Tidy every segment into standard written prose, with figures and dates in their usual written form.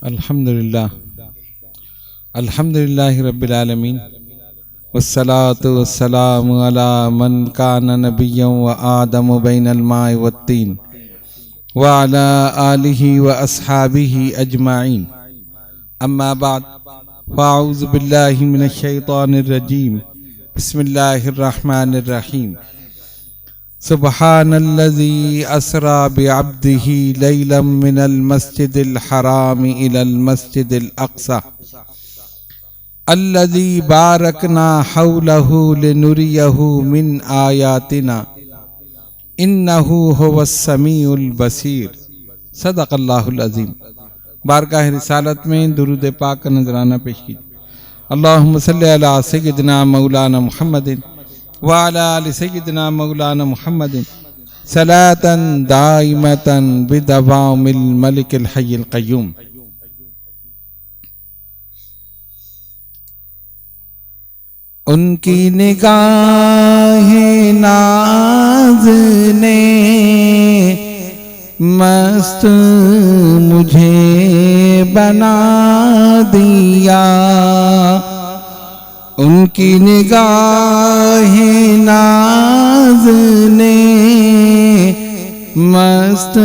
الحمدللہ رب العالمین والصلاة والسلام علی من کان نبیا و آدم بین الماء والطین وعلی آلہ و اصحابہ اجمعین اما بعد فاعوذ باللہ من الشیطان الرجیم بسم اللہ الرحمن الرحیم سبحان الذي أسرى بعبده ليلا من المسجد الحرام إلى المسجد الأقصى الذي باركنا حوله لنريه من آياتنا إنه هو السميع البصير صدق اللہ العظیم۔ بارگاہ رسالت میں درود پاک کا نذرانہ پیش کیجیے۔ اللہم صلی علی سیدنا مولانا محمد وعلى آل سيدنا مولانا محمد صلاة دائمة بدوام الملك الحي القيوم۔ ان کی نگاہ ناز نے مست مجھے بنا دیا، ان کی نگاہ ناز نے مست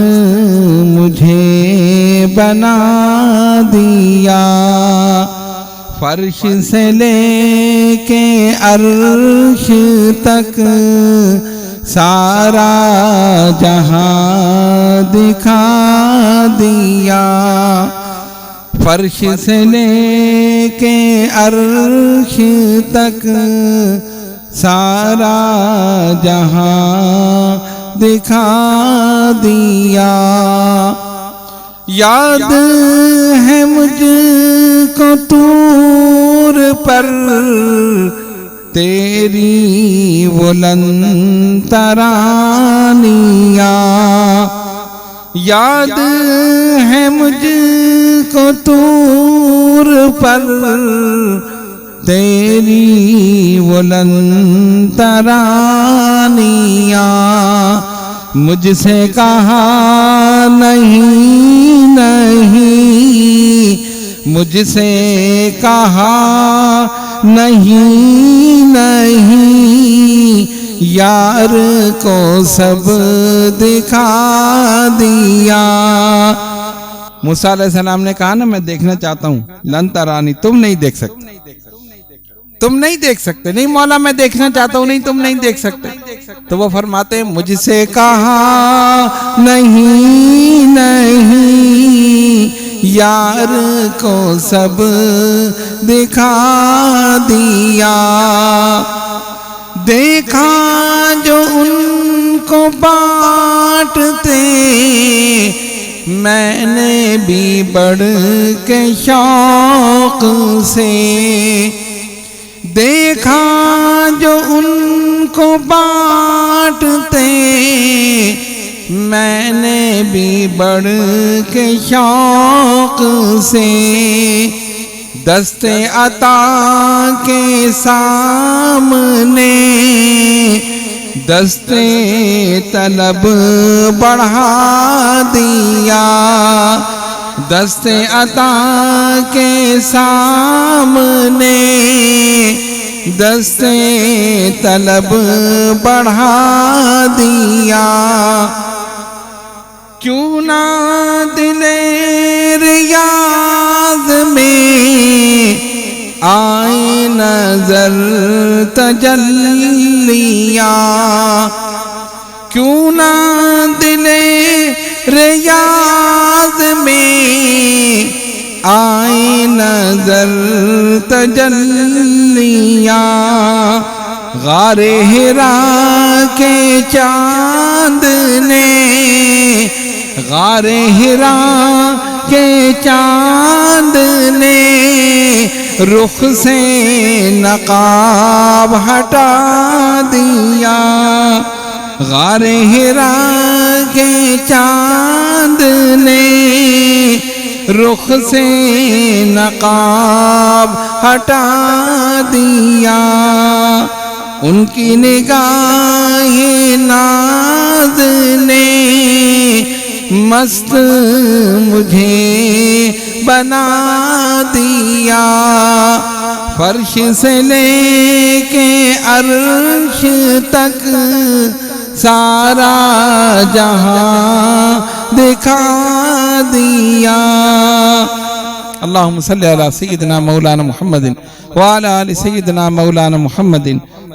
مجھے بنا دیا، فرش سے لے کے عرش تک سارا جہاں دکھا دیا، فرش سے لے کے عرش تک سارا جہاں دکھا دیا، یاد ہے مجھ کو طور پر تیری بلند ترانیاں، یاد ہے مجھ کو طور پر تیری بلند ترانیاں، مجھ سے کہا نہیں نہیں، مجھ سے کہا نہیں نہیں، یار کو سب دکھا دیا۔ موسیٰ علیہ السلام نے کہا نا میں دیکھنا چاہتا ہوں، لن ترانی، تم نہیں دیکھ سکتے، تم نہیں دیکھ سکتے، نہیں مولا میں دیکھنا چاہتا ہوں، نہیں تم نہیں دیکھ سکتے، تو وہ فرماتے ہیں مجھ سے کہا نہیں نہیں، یار کو سب دکھا دیا، دیکھا جو ان کو بانٹتے میں نے بھی بڑھ کے شوق سے، دیکھا جو ان کو بانٹتے میں نے بھی بڑھ کے شوق سے، دست عطا کے سامنے دست طلب بڑھا دیا، دست عطا کے سامنے دست طلب بڑھا دیا، کیوں نہ دل ریاض میں آئے نظر تجلیاں، کیوں نہ دل ریاض میں آئے نظر تجلیاں، غار حرا کے چاند نے، غار حرا کے چاند نے رخ سے نقاب ہٹا دیا، غار حرا کے چاند نے رخ سے نقاب ہٹا دیا، ان کی نگاہ ناز نے مست مجھے بنا دیا، فرش سے لے کے عرش تک سارا جہاں دکھا دیا۔ اللہم صلی علی سیدنا مولانا محمد وعلی آل سیدنا مولانا محمد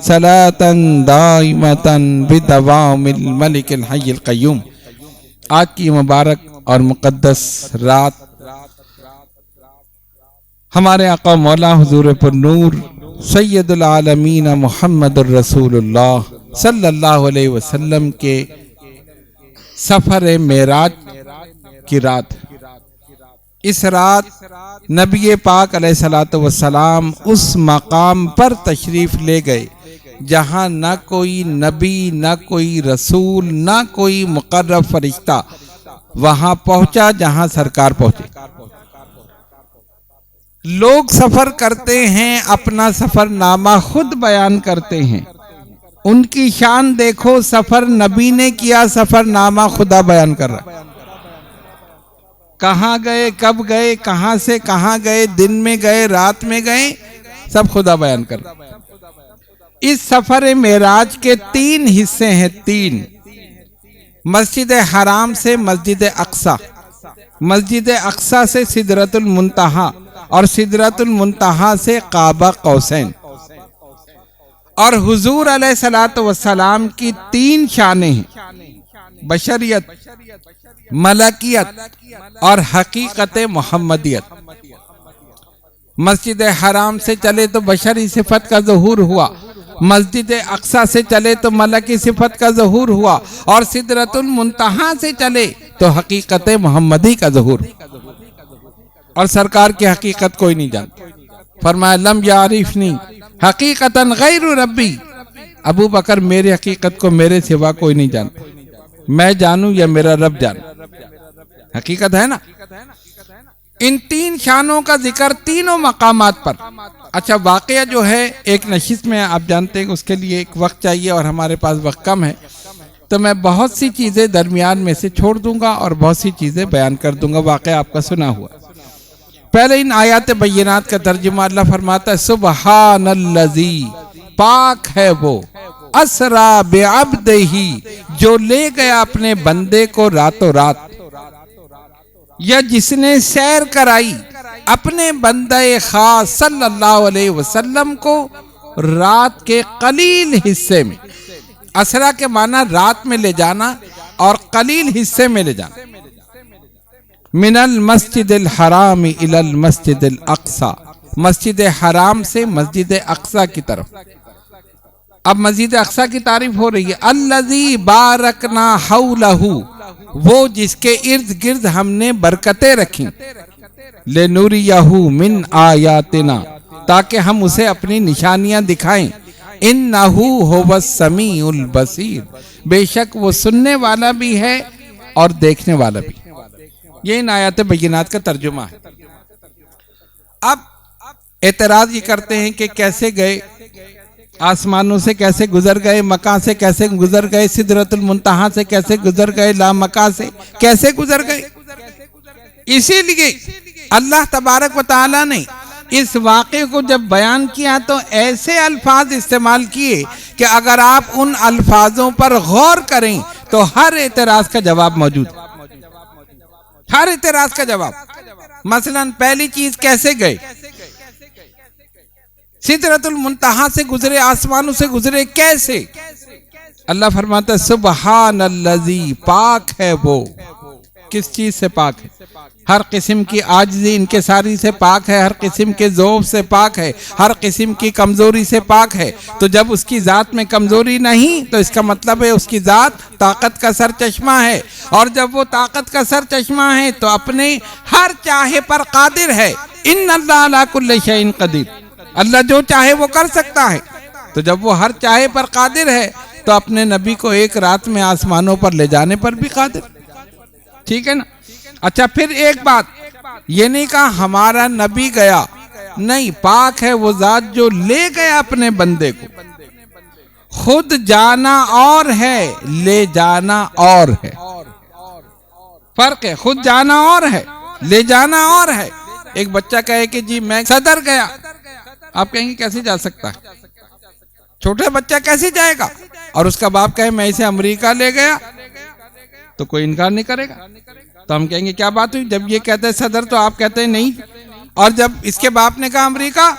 صلاة دائمة بدوام الملک الحی القیوم۔ آج کی مبارک اور مقدس رات ہمارے آقا مولا حضور پر نور سید العالمین محمد الرسول اللہ صلی اللہ علیہ وسلم کے سفر معراج کی رات۔ اس رات نبی پاک علیہ السلام اس مقام پر تشریف لے گئے جہاں نہ کوئی نبی، نہ کوئی رسول، نہ کوئی مقرب فرشتہ وہاں پہنچا جہاں سرکار پہنچے۔ لوگ سفر کرتے ہیں، اپنا سفر نامہ خود بیان کرتے ہیں، ان کی شان دیکھو، سفر نبی نے کیا، سفر نامہ خدا بیان کر رہا۔ کہاں گئے، کب گئے، کہاں سے کہاں گئے، دن میں گئے، رات میں گئے، سب خدا بیان کر رہا۔ اس سفر معراج کے 3 حصے ہیں، 3۔ مسجد حرام سے مسجد اقصی، مسجد اقصی سے سدرۃ المنتہا، اور سدرۃ المنتہا سے قاب قوسین۔ اور حضور علیہ السلام کی 3 شانیں ہیں، بشریت، ملکیت اور حقیقت محمدیت۔ مسجد حرام سے چلے تو بشری صفت کا ظہور ہوا، مسجد اقصی سے چلے تو ملکی صفت کا ظہور ہوا، اور سدرۃ المنتہا سے چلے تو حقیقت محمدی کا ظہور۔ اور سرکار کی حقیقت کوئی نہیں جانتا، فرمایا لم یعرفنی حقیقتا غیر ربی، ابو بکر میری حقیقت کو میرے سوا کوئی نہیں جانتا، میں جانوں یا میرا رب جانے۔ حقیقت ہے نا۔ ان 3 شانوں کا ذکر تینوں مقامات پر۔ اچھا، واقعہ جو ہے ایک نشست میں، آپ جانتے ہیں اس کے لیے ایک وقت چاہیے اور ہمارے پاس وقت کم ہے، تو میں بہت سی چیزیں درمیان میں سے چھوڑ دوں گا اور بہت سی چیزیں بیان کر دوں گا، واقعہ آپ کا سنا ہوا۔ پہلے ان آیات بینات کا ترجمہ اللہ فرماتا ہے سبحان الذی، پاک ہے وہ، اسرا بعبدہ، جو لے گیا اپنے بندے کو راتوں رات، یا جس نے سیر کرائی اپنے بندہ خاص صلی اللہ علیہ وسلم کو رات کے قلیل حصے میں۔ اسرا کے معنی رات میں لے جانا اور قلیل حصے میں لے جانا۔ من المسجد الحرام الی المسجد الاقصی، مسجد حرام سے مسجد اقصی کی طرف۔ اب مسجد اقصی کی تعریف ہو رہی ہے، الذی بارکنا حولہ، وہ جس کے ارد گرد ہم نے برکتیں رکھی، لنریہ من آیاتنا، تاکہ ہم اسے اپنی نشانیاں دکھائیں، انہ ھو السمیع البصیر، بے شک وہ سننے والا بھی ہے اور دیکھنے والا بھی۔ یہ ان آیات بینات کا ترجمہ ہے۔ اب اعتراض یہ کرتے ہیں کہ کیسے گئے، آسمانوں سے کیسے گزر گئے، مکہ سے کیسے گزر گئے، سدرۃ المنتہا سے کیسے گزر گئے، لامکہ سے کیسے گزر گئے۔ اسی لیے اللہ تبارک و تعالیٰ نے اس واقعے کو جب بیان کیا تو ایسے الفاظ استعمال کیے کہ اگر آپ ان الفاظوں پر غور کریں تو ہر اعتراض کا جواب موجود ہے، ہر اعتراض کا جواب۔ مثلا پہلی چیز، کیسے گئے، سدرۃ المنتہا سے گزرے، آسمانوں سے گزرے، کیسے؟ اللہ فرماتا ہے سبحان الذی، پاک ہے وہ۔ کس چیز سے پاک ہے؟ ہر قسم کی عاجزی انکساری سے پاک ہے، ہر قسم کے ضعف سے پاک ہے، ہر قسم کی کمزوری سے پاک ہے۔ تو جب اس کی ذات میں کمزوری نہیں تو اس کا مطلب ہے اس کی ذات طاقت کا سر چشمہ ہے، اور جب وہ طاقت کا سر چشمہ ہے تو اپنے ہر چاہے پر قادر ہے۔ ان اللہ علی کل شیء قدیر، اللہ جو چاہے وہ کر سکتا ہے۔ تو جب وہ ہر چاہے پر قادر ہے تو اپنے نبی کو ایک رات میں آسمانوں پر لے جانے پر بھی قادر، ٹھیک ہے نا۔ اچھا، پھر ایک بات یہ نہیں کہا ہمارا نبی گیا، نہیں، پاک ہے وہ ذات جو لے گیا اپنے بندے کو۔ خود جانا اور ہے، لے جانا اور ہے، فرق ہے، خود جانا اور ہے، لے جانا اور ہے۔ ایک بچہ کہے کہ جی میں صدر گیا، آپ کہیں گے کیسے جا سکتا ہے؟ چھوٹا بچہ کیسے جائے گا؟ اور اس کا باپ کہے میں اسے امریکہ لے گیا تو کوئی انکار نہیں کرے گا. تو ہم کہیں گے کیا بات ہوئی؟ جب یہ کہتے ہیں صدر تو آپ کہتے ہیں نہیں، اور جب اس کے باپ نے کہا امریکہ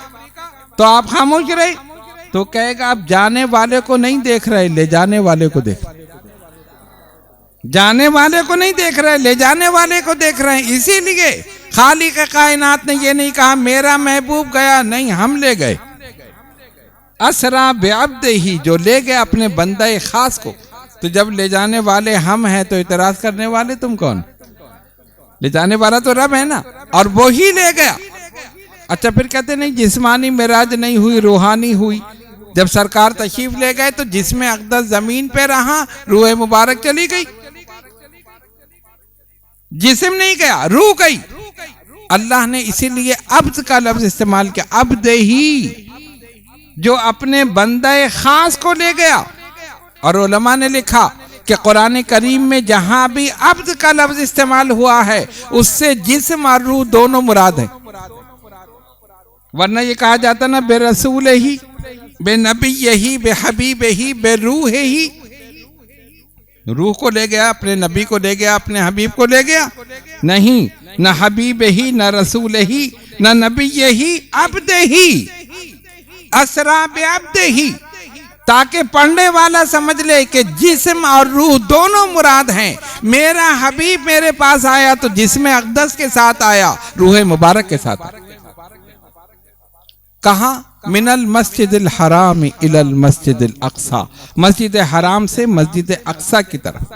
تو آپ خاموش رہے. تو کہے گا آپ جانے والے کو نہیں دیکھ رہے، لے جانے والے کو دیکھ رہے. جانے والے کو نہیں دیکھ رہے، لے جانے والے کو دیکھ رہے ہیں. اسی لیے خالق کائنات نے یہ نہیں کہا میرا محبوب گیا، نہیں، ہم لے گئے. اسرا بعبدہ، جو لے گئے اپنے بندہ خاص کو. تو جب لے جانے والے ہم ہیں تو اعتراض کرنے والے تم کون؟ لے جانے والا تو رب ہے نا، اور وہی لے گیا. اچھا پھر کہتے نہیں جسمانی معراج نہیں ہوئی، روحانی ہوئی. جب سرکار تشریف لے گئے تو جسم اقدس زمین پہ رہا، روح مبارک چلی گئی. جسم نہیں گیا، روح گئی. اللہ نے اسی لیے عبد کا لفظ استعمال کیا، عبد ہی، جو اپنے بندہ خاص کو لے گیا. اور علماء نے لکھا کہ قرآن کریم میں جہاں بھی عبد کا لفظ استعمال ہوا ہے اس سے جسم اور روح دونوں مراد ہیں. ورنہ یہ کہا جاتا نا بے رسول ہی، بے نبی ہی، بے حبیب ہی، بے روح ہی. روح کو لے گیا، اپنے نبی کو لے گیا، اپنے حبیب کو لے گیا؟ نہیں، نہ حبیب ہی، نہ رسول ہی، نہ نبی ہی، عبد ہی. اسرا بعبد ہی، تاکہ پڑھنے والا سمجھ لے کہ جسم اور روح دونوں مراد ہیں. میرا حبیب میرے پاس آیا تو جسم اقدس کے ساتھ آیا، روح مبارک کے ساتھ آیا. کہاں؟ من المسجد الحرام الی المسجد الاقصی، مسجد حرام سے مسجد اقصی کی طرف.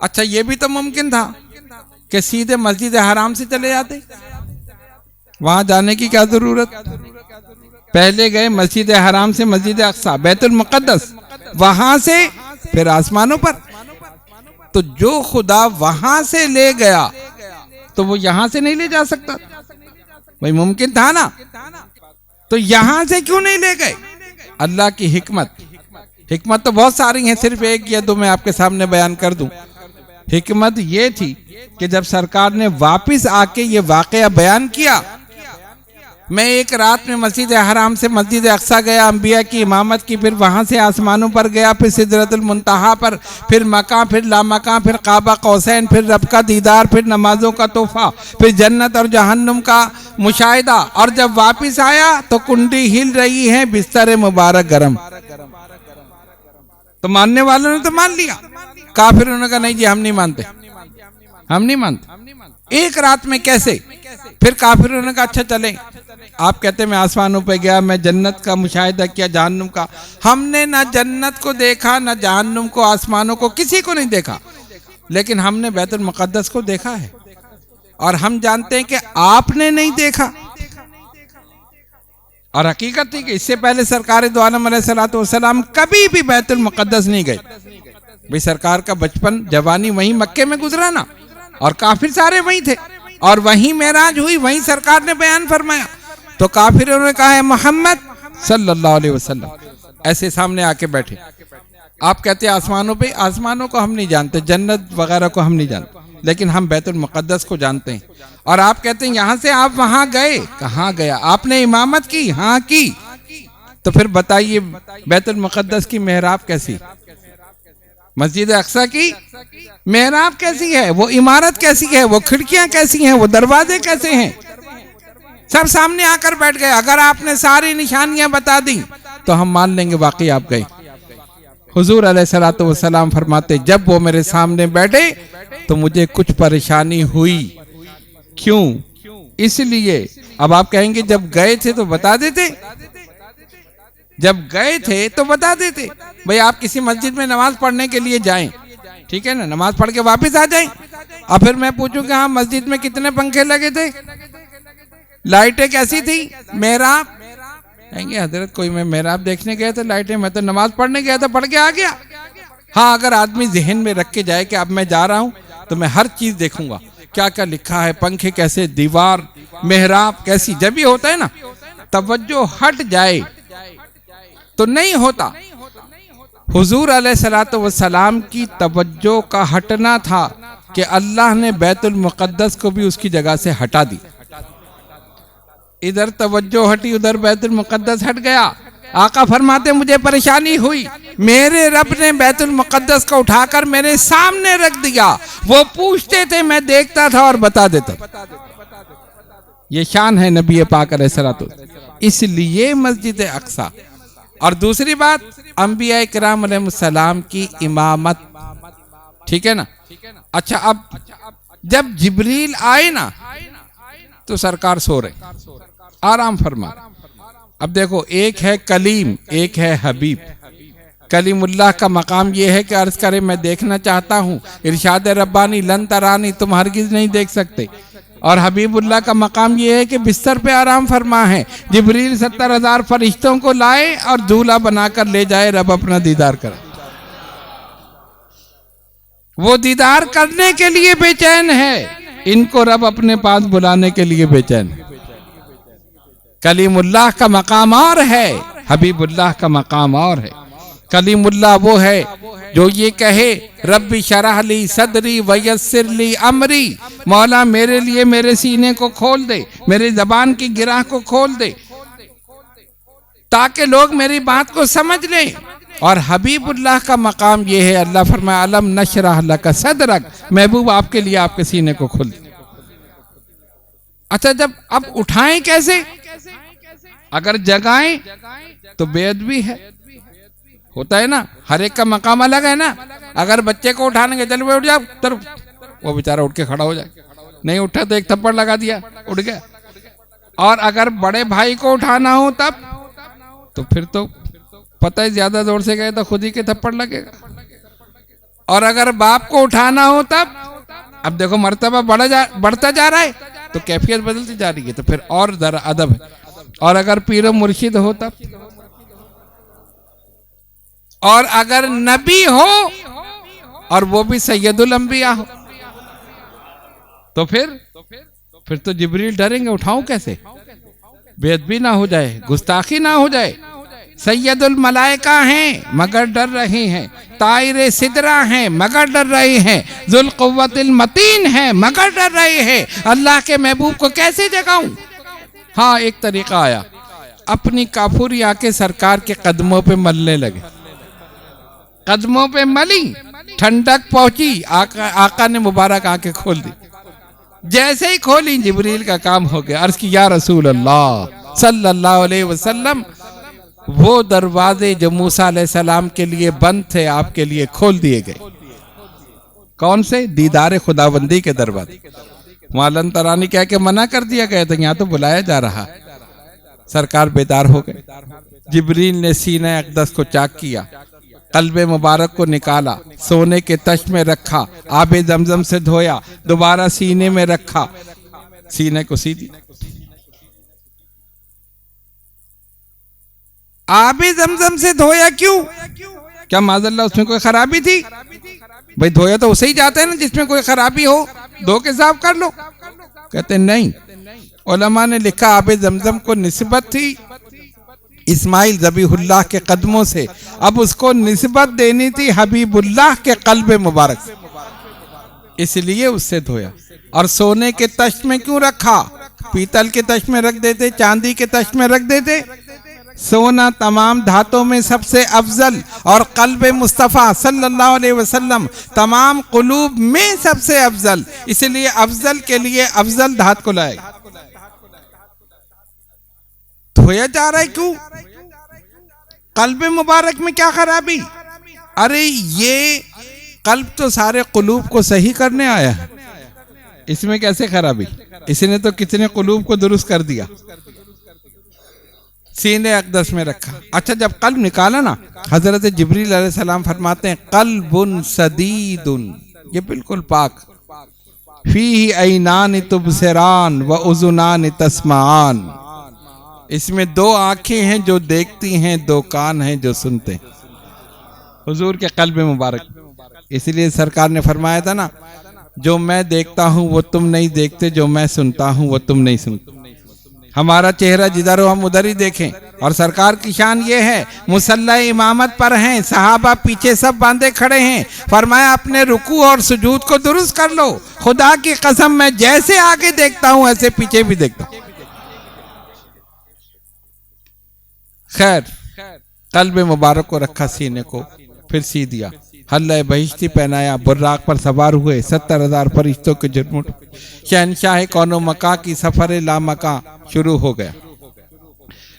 اچھا یہ بھی تو ممکن تھا کہ سیدھے مسجد حرام سے چلے جاتے، وہاں جانے کی کیا ضرورت؟ پہلے گئے مسجد حرام سے مسجد اقصی، بیت المقدس، وہاں سے پھر آسمانوں پر. تو جو خدا وہاں سے لے گیا تو وہ یہاں سے نہیں لے جا سکتا؟ بھئی ممکن تھا نا، تو یہاں سے کیوں نہیں لے گئے؟ اللہ کی حکمت تو بہت ساری ہیں، صرف ایک یا دو میں آپ کے سامنے بیان کر دوں. حکمت یہ تھی کہ جب سرکار نے واپس آ کے یہ واقعہ بیان کیا، میں ایک رات میں مسجد حرام سے مسجد اقصی گیا، انبیاء کی امامت کی، پھر وہاں سے آسمانوں پر گیا، پھر سدرۃ المنتہا پر، پھر مکہ، پھر لامکہ، پھر قاب قوسین، پھر رب کا دیدار، پھر نمازوں کا تحفہ، پھر جنت اور جہنم کا مشاہدہ. اور جب واپس آیا تو کنڈی ہل رہی ہے، بستر مبارک گرم. تو ماننے والوں نے تو مان لیا، کافروں نے کہا نہیں جی ہم نہیں مانتے، ہم نہیں مانتے. ایک رات میں کیسے؟ پھر کافروں نے کہا اچھا چلیں، آپ کہتے ہیں میں آسمانوں پہ گیا، میں جنت کا مشاہدہ کیا، جہنم کا. ہم نے نہ جنت کو دیکھا، نہ جہنم کو، آسمانوں کو، کسی کو نہیں دیکھا، لیکن ہم نے بیت المقدس کو دیکھا ہے. اور ہم جانتے ہیں کہ آپ نے نہیں دیکھا. اور حقیقت تھی کہ اس سے پہلے سرکار دو عالم علیہ السلام کبھی بھی بیت المقدس نہیں گئے. بھئی سرکار کا بچپن، جوانی وہیں مکے میں گزرا نا، اور کافر سارے وہیں تھے، اور وہیں معراج ہوئی، وہیں سرکار نے بیان فرمایا. تو کافروں نے کہا ہے محمد صلی اللہ علیہ وسلم ایسے سامنے آ کے بیٹھے. آپ کہتے ہیں آسمانوں پہ، آسمانوں کو ہم نہیں جانتے، جنت وغیرہ کو ہم نہیں جانتے، لیکن ہم بیت المقدس کو جانتے ہیں. اور آپ کہتے ہیں یہاں سے آپ وہاں گئے، کہاں گیا؟ آپ نے امامت کی؟ ہاں کی. تو پھر بتائیے بیت المقدس کی محراب کیسی، مسجد اقصی کی محراب کیسی ہے، وہ عمارت کیسی ہے، وہ کھڑکیاں کیسی ہیں، وہ دروازے کیسے ہیں؟ سب سامنے آ کر بیٹھ گئے. اگر آپ نے ساری نشانیاں بتا دی تو ہم مان لیں گے واقعی آپ گئے. حضور علیہ السلام فرماتے جب وہ میرے سامنے بیٹھے تو مجھے کچھ پریشانی ہوئی. کیوں؟ اس لیے. اب آپ کہیں گے جب گئے تھے تو بتا دیتے، جب گئے تھے تو بتا دیتے. بھئی آپ کسی مسجد میں نماز پڑھنے کے لیے جائیں، ٹھیک ہے نا، نماز پڑھ کے واپس آ جائیں، اور پھر میں پوچھوں کہ ہاں مسجد میں کتنے پنکھے لگے تھے، لائٹیں کیسی تھی، محراب؟ کہیں گے حضرت کوئی میں محراب دیکھنے گیا تھا، لائٹیں، میں تو نماز پڑھنے گیا تھا، پڑھ کے آ گیا. ہاں اگر آدمی ذہن میں رکھ کے جائے کہ اب میں جا رہا ہوں تو میں ہر چیز دیکھوں گا، کیا کیا لکھا ہے، پنکھے کیسے، دیوار، محراب کیسی. جب یہ ہوتا ہے نا توجہ ہٹ جائے تو نہیں ہوتا. حضور علیہ السلام کی توجہ کا ہٹنا تھا کہ اللہ نے بیت المقدس کو بھی اس کی جگہ سے ہٹا دی. ادھر توجہ ہٹی ادھر بیت المقدس ہٹ گیا. آقا فرماتے مجھے پریشانی ہوئی, میرے رب نے بیت المقدس کو اٹھا کر میرے سامنے رکھ دیا. وہ پوچھتے تھے میں دیکھتا تھا اور بتا دیتا. یہ شان ہے نبی پاک علیہ الصلوۃ والسلام. اس لیے مسجد اقصیٰ. اور دوسری بات, انبیاء کرام علیہ السلام کی امامت, ٹھیک ہے نا. اچھا, اب جب جبریل آئے نا تو سرکار سو رہے, آرام فرما. اب دیکھو, ایک ہے کلیم, ایک ہے حبیب. کلیم اللہ کا مقام یہ ہے کہ عرض کرے میں دیکھنا چاہتا ہوں, ارشاد ربانی لن ترانی, تم ہرگز نہیں دیکھ سکتے. اور حبیب اللہ کا مقام یہ ہے کہ بستر پہ آرام فرما ہے. جبریل 70,000 فرشتوں کو لائے اور دولہا بنا کر لے جائے, رب اپنا دیدار کرے. وہ دیدار کرنے کے لیے بے چین ہے, ان کو رب اپنے پاس بلانے کے لیے بے چین ہے. کلیم اللہ کا مقام اور ہے, حبیب اللہ کا مقام اور ہے. کلیم اللہ وہ ہے جو یہ کہے رب شرح لی صدری ویسر لی امری, مولا میرے لیے میرے سینے کو کھول دے, میری زبان کی گرہ کو کھول دے تاکہ لوگ میری بات کو سمجھ لیں. اور حبیب اللہ کا مقام یہ ہے, اللہ فرمایا علم نشرح لک صدرک, محبوب آپ کے لیے آپ کے سینے کو کھول دے. اچھا, جب اب اٹھائیں کیسے؟ اگر جگائیں تو بے ادبی ہے, ہوتا ہے نا, ہر ایک کا مقام الگ ہے نا. اگر بچے کو اٹھانے کے چل اٹھ جاؤ, وہ بیچارہ اٹھ کے کھڑا ہو جائے, نہیں اٹھا تو ایک تھپڑ لگا دیا, اٹھ گیا. اور اگر بڑے بھائی کو اٹھانا ہو تب تو پھر تو پتہ ہے زیادہ زور سے گئے تو خود ہی کے تھپڑ لگے گا. اور اگر باپ کو اٹھانا ہو تب, اب دیکھو مرتبہ بڑھتا جا رہا ہے تو کیفیت بدلتی جا رہی ہے, تو پھر اور ذرا ادب ہے. اور اگر پیر و مرشد ہو تب, اور اگر نبی ہو اور وہ بھی سید الانبیاء ہو تو پھر تو جبریل ڈریں گے, اٹھاؤں کیسے, بے ادبی نہ ہو جائے, گستاخی نہ ہو جائے. سید الملائکہ ہیں مگر ڈر رہے ہیں, طائر سدرہ ہیں مگر ڈر رہے ہیں, ذو القوت المتین ہیں مگر ڈر رہے ہیں. اللہ کے محبوب کو کیسے جگاؤں؟ ہاں, ایک طریقہ آیا, اپنی کافوری آ کے سرکار کے قدموں پہ ملنے لگے. قدموں پہ ملی, ٹھنڈک پہنچی, آقا نے مبارک آنکھیں کھول دی. جیسے ہی کھولی جبریل کا کام ہو گیا. عرض کی یا رسول اللہ صلی اللہ علیہ وسلم, وہ دروازے جو موسیٰ علیہ السلام کے لیے بند تھے آپ کے لیے کھول دیے گئے. کون سے؟ دیدار خداوندی کے دروازے. وہاں لن ترانی کہہ کے منع کر دیا گیا تھا, یہاں تو بلایا جا رہا. سرکار بیدار ہو گئے. جبریل نے سینہ اقدس کو چاک کیا, قلب مبارک کو نکالا, سونے کے تش میں رکھا, آب زمزم سے دھویا, دوبارہ سینے میں رکھا, سینے کو سیدھی. آب زمزم سے دھویا کیوں؟ کیا معاذ اللہ اس میں کوئی خرابی تھی؟ بھئی دھویا تو اسے ہی جاتا ہے نا جس میں کوئی خرابی ہو, دھو کے صاف کر لو. کہتے ہیں نہیں, علماء نے لکھا آب زمزم کو نسبت تھی اسماعیل ذبیح اللہ کے قدموں سے, اب اس کو نسبت دینی تھی حبیب اللہ کے قلب مبارک سے, اس لیے اس سے دھویا. اور سونے کے تشت میں کیوں رکھا؟ پیتل کے تشت میں رکھ دیتے, چاندی کے تشت میں رکھ دیتے. سونا تمام دھاتوں میں سب سے افضل, اور قلب مصطفیٰ صلی اللہ علیہ وسلم تمام قلوب میں سب سے افضل, اس لیے افضل کے لیے افضل دھات کو لائے. دھویا جا رہا ہے کیوں؟ قلب مبارک میں کیا خرابی؟ ارے یہ قلب تو سارے قلوب کو صحیح کرنے آیا ہے, اس میں کیسے خرابی؟ اس نے تو کتنے قلوب کو درست کر دیا. سینے اقدس میں رکھا. اچھا, جب قلب نکالا نا, حضرت جبریل علیہ السلام فرماتے ہیں قلب سدید, یہ بالکل پاک, فیہ عینان تبصران و اذنان تسمعان, اس میں 2 آنکھیں ہیں جو دیکھتی ہیں, 2 کان ہیں جو سنتے ہیں. حضور کے قلب مبارک. اس لیے سرکار نے فرمایا تھا نا, جو میں دیکھتا ہوں وہ تم نہیں دیکھتے, جو میں سنتا ہوں وہ تم نہیں سنتے. ہمارا چہرہ جدھر ہو ہم ادھر ہی دیکھیں. اور سرکار کی شان یہ ہے, مصلی امامت پر ہیں, صحابہ پیچھے سب باندھے کھڑے ہیں. فرمایا اپنے رکوع اور سجود کو درست کر لو, خدا کی قسم میں جیسے آگے دیکھتا ہوں ایسے پیچھے بھی دیکھتا ہوں. خیر قلب مبارک کو رکھا سینے کو، پھر سی دیا، حلہ بہشتی پہنایا، براق پر سوار ہوئے، 70,000 فرشتوں کے جھرمٹ، شہنشاہ کون و مکاں کی سفر لامکاں شروع ہو گیا۔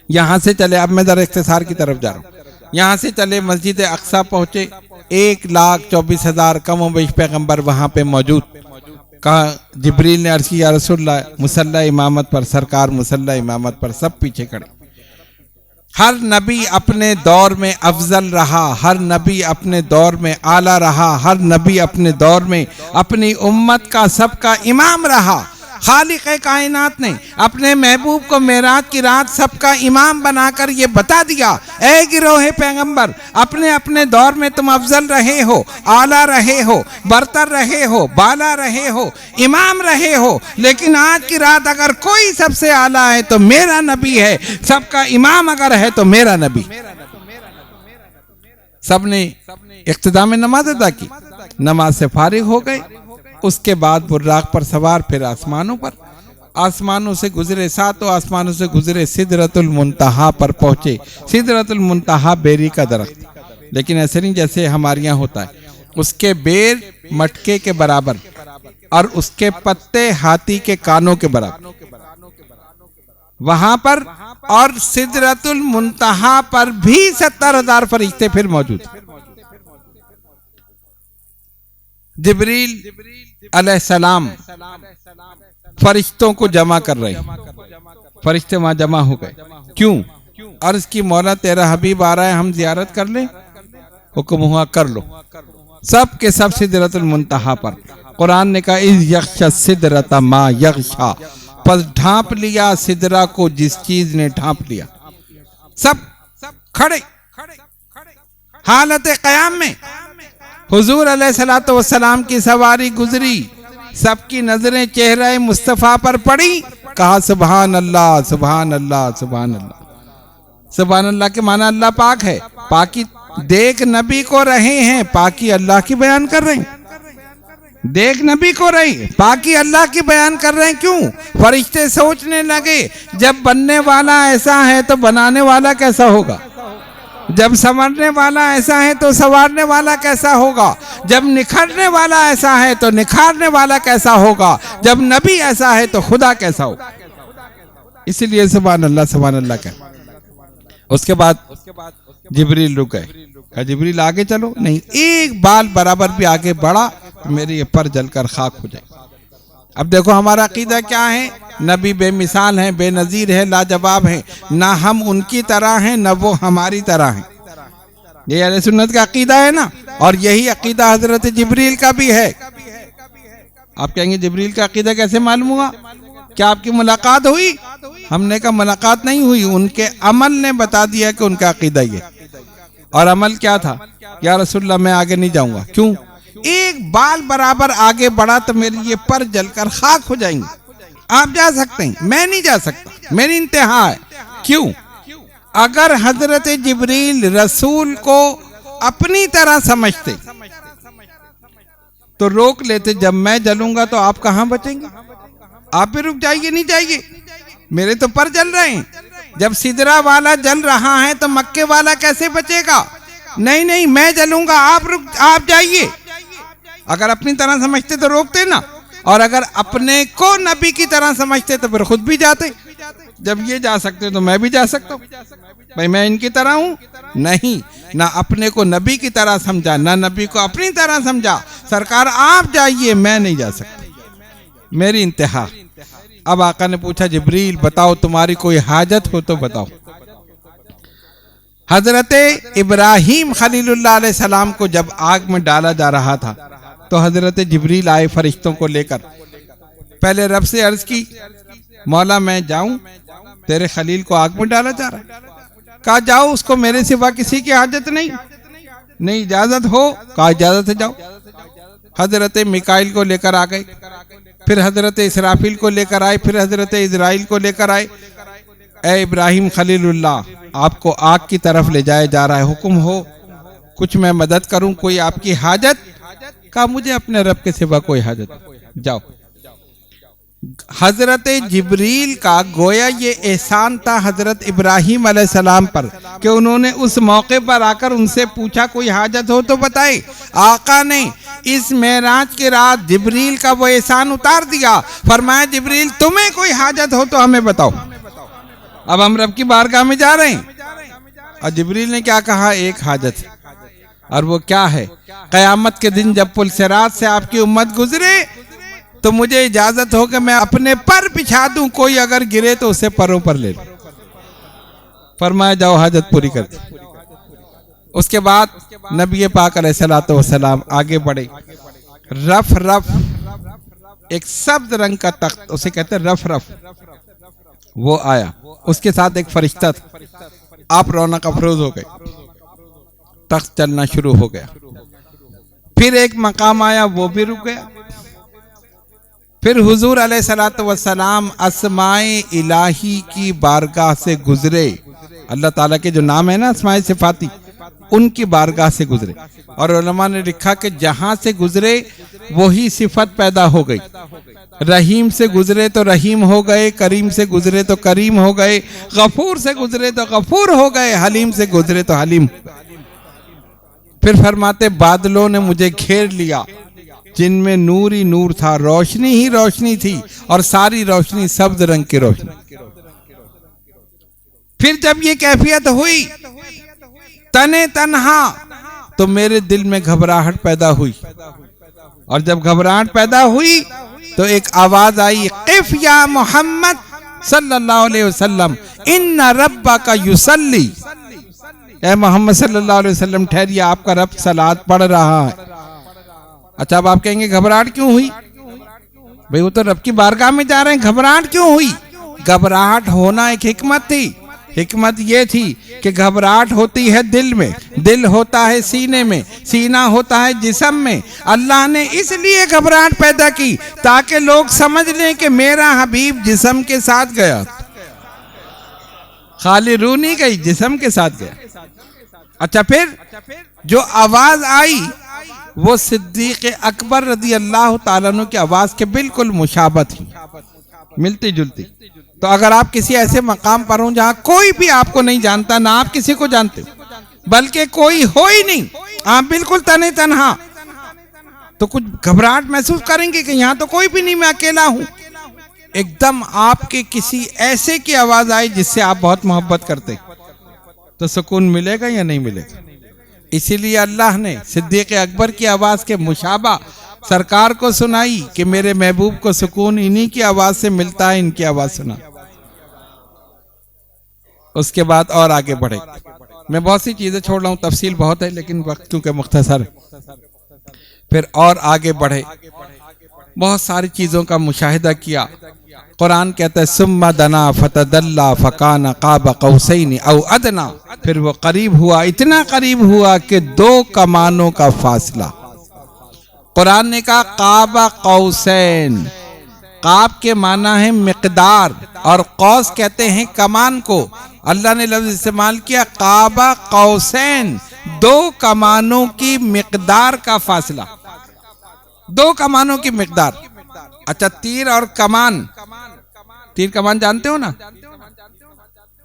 یہاں سے چلے، اب میں ذرا اختصار کی طرف جا رہا ہوں، یہاں سے چلے مسجد اقصیٰ پہنچے، 1,24,000 کم و بیش پیغمبر وہاں پہ موجود۔ کہا جبریل نے عرض کی یا رسول اللہ، مصلی امامت پر، سرکار مصلی امامت پر، سب پیچھے کھڑے۔ ہر نبی اپنے دور میں افضل رہا، ہر نبی اپنے دور میں اعلیٰ رہا، ہر نبی اپنے دور میں اپنی امت کا سب کا امام رہا۔ خالق کائنات نے اپنے محبوب کو معراج کی رات سب کا امام بنا کر یہ بتا دیا، اے گروہ پیغمبر، اپنے اپنے دور میں تم افضل رہے ہو، اعلیٰ رہے ہو، برتر رہے ہو، بالا رہے ہو، امام رہے ہو، لیکن آج کی رات اگر کوئی سب سے اعلیٰ ہے تو میرا نبی ہے، سب کا امام اگر ہے تو میرا نبی۔ سب نے اختتام نماز ادا کی، نماز سے فارغ ہو گئے۔ اس کے بعد براق پر سوار، پھر آسمانوں پر، آسمانوں سے گزرے، 7 آسمانوں سے گزرے، سدرۃ المنتہا پر پہنچے۔ سدرۃ المنتہا بیری کا درخت، لیکن ایسے نہیں جیسے ہمارے یہاں ہوتا ہے، اس کے بیر مٹکے کے برابر اور اس کے پتے ہاتھی کے کانوں کے برابر، وہاں پر اور سدرۃ المنتہا پر بھی 70,000 فرشتے پھر موجود۔ جبریل علیہ السلام فرشتوں کو جمع کر رہے ہیں، فرشتے وہاں جمع ہو گئے، کیوں؟ عرض کی مولا تیرا حبیب آ رہا ہے، ہم زیارت کر لیں؟ حکم ہوا کر لو۔ سب کے سب سدرۃ المنتہا پر، قرآن نے کہا اذ یغشی السدرۃ ما یغشی، پس ڈھانپ لیا سدرہ کو جس چیز نے ڈھانپ لیا۔ سب کھڑے، حالت قیام میں حضور علیہ السلام کی سواری گزری، سب کی نظریں چہرہ مصطفیٰ پر پڑی، کہا سبحان اللہ سبحان اللہ سبحان اللہ۔ سبحان اللہ کے معنی اللہ پاک ہے، پاکی دیکھ نبی کو رہے ہیں، پاکی اللہ کی بیان کر رہے ہیں، دیکھ نبی کو رہے، پاکی اللہ کی بیان کر رہے ہیں۔ کیوں؟ فرشتے سوچنے لگے جب بننے والا ایسا ہے تو بنانے والا کیسا ہوگا، جب سنورنے والا ایسا ہے تو سنوارنے والا کیسا ہوگا، جب نکھرنے والا ایسا ہے تو نکھارنے والا کیسا ہوگا، جب نبی ایسا ہے تو خدا کیسا ہوگا۔ اسی لیے سبحان اللہ کہ اس کے بعد جبریل رک گئے، کہا جبریل آگے چلو، نہیں ایک بال برابر بھی آگے بڑھا میرے یہ پر جل کر خاک ہو جائے۔ اب دیکھو ہمارا عقیدہ کیا ہے، نبی بے مثال ہیں، بے نظیر ہے، لاجواب ہیں، نہ ہم ان کی طرح ہیں نہ وہ ہماری طرح ہیں، یہ اہل سنت کا عقیدہ ہے نا، اور یہی عقیدہ حضرت جبریل کا بھی ہے۔ آپ کہیں گے جبریل کا عقیدہ کیسے معلوم ہوا؟ کیا آپ کی ملاقات ہوئی؟ ہم نے کہا ملاقات نہیں ہوئی، ان کے عمل نے بتا دیا کہ ان کا عقیدہ یہ، اور عمل کیا تھا؟ یا رسول اللہ میں آگے نہیں جاؤں گا، کیوں؟ ایک بال برابر آگے بڑھا تو میری یہ پر جل کر خاک ہو جائیں گے۔ آپ جا سکتے ہیں، میں نہیں جا سکتا، میری انتہا ہے۔ کیوں؟ اگر حضرت جبریل رسول کو اپنی طرح سمجھتے تو روک لیتے، جب میں جلوں گا تو آپ کہاں بچیں گے؟ آپ بھی رک جائیے، نہیں جائیے، میرے تو پر جل رہے ہیں۔ جب سدرہ والا جل رہا ہے تو مکے والا کیسے بچے گا؟ نہیں میں جلوں گا، آپ جائیے۔ اگر اپنی طرح سمجھتے تو روکتے نا، اور اگر اپنے کو نبی کی طرح سمجھتے تو پھر خود بھی جاتے۔ جب یہ جا سکتے تو میں بھی جا سکتا ہوں، بھائی میں ان کی طرح ہوں؟ نہیں، نہ اپنے کو نبی کی طرح سمجھا، نہ نبی کو اپنی طرح سمجھا۔ سرکار آپ جائیے، میں نہیں جا سکتا، میری انتہا۔ اب آقا نے پوچھا جبریل بتاؤ تمہاری کوئی حاجت ہو تو بتاؤ۔ حضرت ابراہیم خلیل اللہ علیہ السلام کو جب آگ میں ڈالا جا رہا تھا تو حضرت جبریل آئے فرشتوں کو لے کر، پہلے رب سے عرض کی مولا میں جاؤں، تیرے خلیل کو آگ میں ڈالا جا رہا ہے۔ کہا جاؤ، اس کو میرے سوا کسی کی حاجت نہیں، اجازت ہو؟ کہا اجازت ہے، جاؤ۔ حضرت میکائیل کو لے کر آ گئے، پھر حضرت اسرافیل کو لے کر آئے، پھر حضرت اسرائیل کو لے کر آئے۔ اے ابراہیم خلیل اللہ، آپ کو آگ کی طرف لے جایا جا رہا ہے، حکم ہو کچھ میں مدد کروں، کوئی آپ کی حاجت؟ کہا مجھے اپنے رب کے سوا کوئی حاجت، جاؤ۔ حضرت جبریل کا گویا یہ احسان تھا حضرت ابراہیم علیہ السلام پر کہ انہوں نے اس موقع پر آ کر ان سے پوچھا کوئی حاجت ہو تو بتائے. آقا نے اس معراج کی رات جبریل کا وہ احسان اتار دیا. فرمایا جبریل تمہیں کوئی حاجت ہو تو ہمیں بتاؤ. اب ہم رب کی بارگاہ میں جا رہے ہیں اور جبریل نے کیا کہا؟ ایک حاجت ہے. اور وہ کیا ہے؟ قیامت کے دن جب پل صراط سے آپ کی امت گزرے تو مجھے اجازت ہو کہ میں اپنے پر بچھا دوں، کوئی اگر گرے تو اسے پروں پر لے لوں. فرمایا جاؤ حاجت پوری کر دی. اس کے بعد نبی پاک علیہ السلام آگے بڑھے. رف رف ایک سبز رنگ کا تخت، اسے کہتے ہیں رف رف، وہ آیا. اس کے ساتھ ایک فرشتہ تھا. آپ رونق افروز ہو گئے. تخت چلنا شروع ہو گیا. پھر ایک مقام آیا، وہ بھی رک گیا. پھر حضور علیہ السلام اسماء الہی کی بارگاہ سے گزرے. اللہ تعالیٰ کے جو نام ہے نا اسماء صفاتی، ان کی بارگاہ سے گزرے. اور علماء نے لکھا کہ جہاں سے گزرے وہی صفت پیدا ہو گئی. رحیم سے گزرے تو رحیم ہو گئے، کریم سے گزرے تو کریم ہو گئے، غفور سے گزرے تو غفور ہو گئے، حلیم سے گزرے تو حلیم. پھر فرماتے بادلوں نے مجھے گھیر لیا جن میں نور ہی نور تھا، روشنی ہی روشنی تھی، اور ساری روشنی سبز رنگ کی روشنی. پھر جب یہ کیفیت ہوئی تنے تنہا تو میرے دل میں گھبراہٹ پیدا ہوئی. اور جب گھبراہٹ پیدا ہوئی تو ایک آواز آئی، قف یا محمد صلی اللہ علیہ وسلم ان ربک یصلی. اے محمد صلی اللہ علیہ وسلم ٹھہریے، آپ کا رب صلاۃ پڑھ رہا ہے. اچھا اب آپ کہیں گے گھبراہٹ کیوں ہوئی؟ بھئی وہ تو رب کی بارگاہ میں جا رہے ہیں، گھبراہٹ کیوں ہوئی؟ گھبراہٹ ہونا ایک حکمت تھی. حکمت یہ تھی کہ گھبراہٹ ہوتی ہے دل میں، دل ہوتا ہے سینے میں، سینہ ہوتا ہے جسم میں. اللہ نے اس لیے گھبراہٹ پیدا کی تاکہ لوگ سمجھ لیں کہ میرا حبیب جسم کے ساتھ گیا، خالی روح نہیں گئی، جسم کے ساتھ گیا. اچھا پھر جو آواز آئی وہ صدیق اکبر رضی اللہ تعالیٰ عنہ کی آواز کے بالکل مشابہ تھی، ملتی جلتی. تو اگر آپ کسی ایسے مقام پر ہوں جہاں کوئی بھی آپ کو نہیں جانتا، نہ آپ کسی کو جانتے، بلکہ کوئی ہو ہی نہیں، آپ بالکل تنے تنہا، تو کچھ گھبراہٹ محسوس کریں گے کہ یہاں تو کوئی بھی نہیں، میں اکیلا ہوں. ایک دم آپ کے کسی ایسے کی آواز آئی جس سے آپ بہت محبت کرتے، تو سکون ملے گا یا نہیں ملے گا؟ اسی لیے اللہ نے صدیق اکبر کی آواز کے مشابہ سرکار کو سنائی کہ میرے محبوب کو سکون انہی کی آواز سے ملتا ہے، ان کی آواز سنا. اس کے بعد اور آگے بڑھے. میں بہت سی چیزیں چھوڑ رہا ہوں، تفصیل بہت ہے لیکن وقت کیونکہ مختصر ہے. پھر اور آگے بڑھے، بہت ساری چیزوں کا مشاہدہ کیا. قرآن کہتا ہے ثم دنا فتدلی فکان قاب قوسین او ادنا. پھر وہ قریب ہوا، اتنا قریب ہوا کہ 2 کمانوں کا فاصلہ. قرآن نے کہا قاب قوسین. قاب کے معنی ہے مقدار، اور قوس کہتے ہیں کمان کو. اللہ نے لفظ استعمال کیا قاب قوسین، 2 کمانوں کی مقدار کا فاصلہ، 2 کمانوں کی مقدار. اچھا تیر اور کمان، تیر کمان جانتے ہو نا؟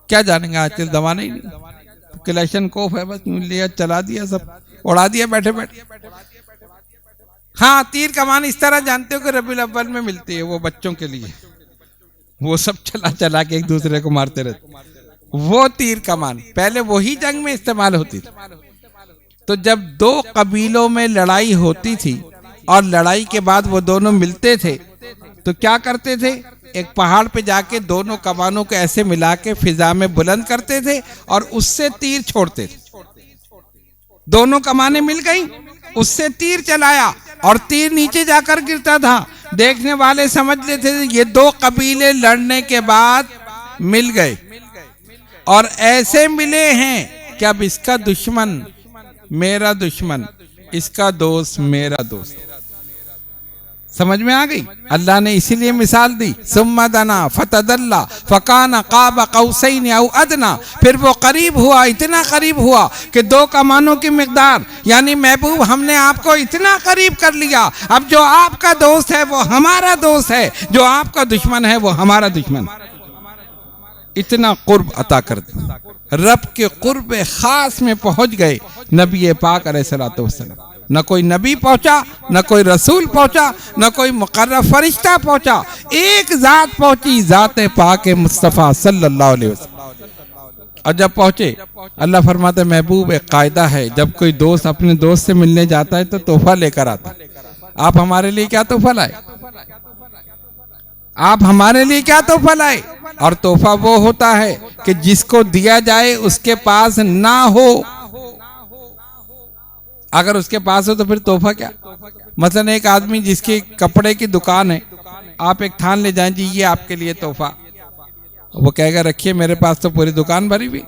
کیا جانیں گے، آج کل زمانہ ہی نہیں، کلیشن کوف ہے، بس لیا چلا دیا، سب اڑا دیا بیٹھے بیٹھے. ہاں تیر کمان اس طرح جانتے ہو کہ ربیع الاول میں ملتی ہے، وہ بچوں کے لیے، وہ سب چلا چلا کے ایک دوسرے کو مارتے رہتے. وہ تیر کمان پہلے وہی جنگ میں استعمال ہوتی تھی. تو جب 2 قبیلوں میں لڑائی ہوتی تھی اور لڑائی کے بعد وہ دونوں ملتے تھے تو کیا کرتے تھے؟ ایک پہاڑ پہ جا کے دونوں کمانوں کو ایسے ملا کے فضا میں بلند کرتے تھے اور اس سے تیر چھوڑتے تھے. دونوں کمانیں مل گئیں، اس سے تیر چلایا اور تیر نیچے جا کر گرتا تھا. دیکھنے والے سمجھ لیتے تھے یہ 2 قبیلے لڑنے کے بعد مل گئے، اور ایسے ملے ہیں کہ اب اس کا دشمن میرا دشمن، اس کا دوست میرا دوست. سمجھ میں آ گئی؟ اللہ نے اسی لیے مثال دی، ثم دنا فتدلی فکان قاب قوسین او ادنی، پھر وہ قریب ہوا، اتنا قریب ہوا کہ 2 کمانوں کی مقدار، یعنی محبوب ہم نے آپ کو اتنا قریب کر لیا، اب جو آپ کا دوست ہے وہ ہمارا دوست ہے، جو آپ کا دشمن ہے وہ ہمارا دشمن ہے، اتنا قرب عطا کر دیا۔ رب کے قرب خاص میں پہنچ گئے نبی پاک علیہ الصلوۃ والسلام۔ نہ کوئی نبی پہنچا، نہ کوئی رسول پہنچا، نہ کوئی مقرب فرشتہ پہنچا، ایک ذات پہنچی، ذات پاک مصطفیٰ صلی اللہ علیہ وسلم۔ اور جب پہنچے، اللہ فرماتا ہے محبوب ایک قاعدہ ہے، جب کوئی دوست اپنے دوست سے ملنے جاتا ہے تو تحفہ لے کر آتا ہے۔ آپ ہمارے لیے کیا تحفہ لائے؟ آپ ہمارے لیے کیا تحفہ لائے؟ اور تحفہ وہ ہوتا ہے کہ جس کو دیا جائے اس کے پاس نہ ہو، اگر اس کے پاس ہو تو پھر تحفہ کیا؟ مثلا ایک آدمی جس کی کپڑے کی دکان ہے، آپ ایک تھان لے جائیں جی یہ آپ کے لیے تحفہ، وہ کہے گا رکھیے میرے پاس تو پوری دکان بھری ہوئی،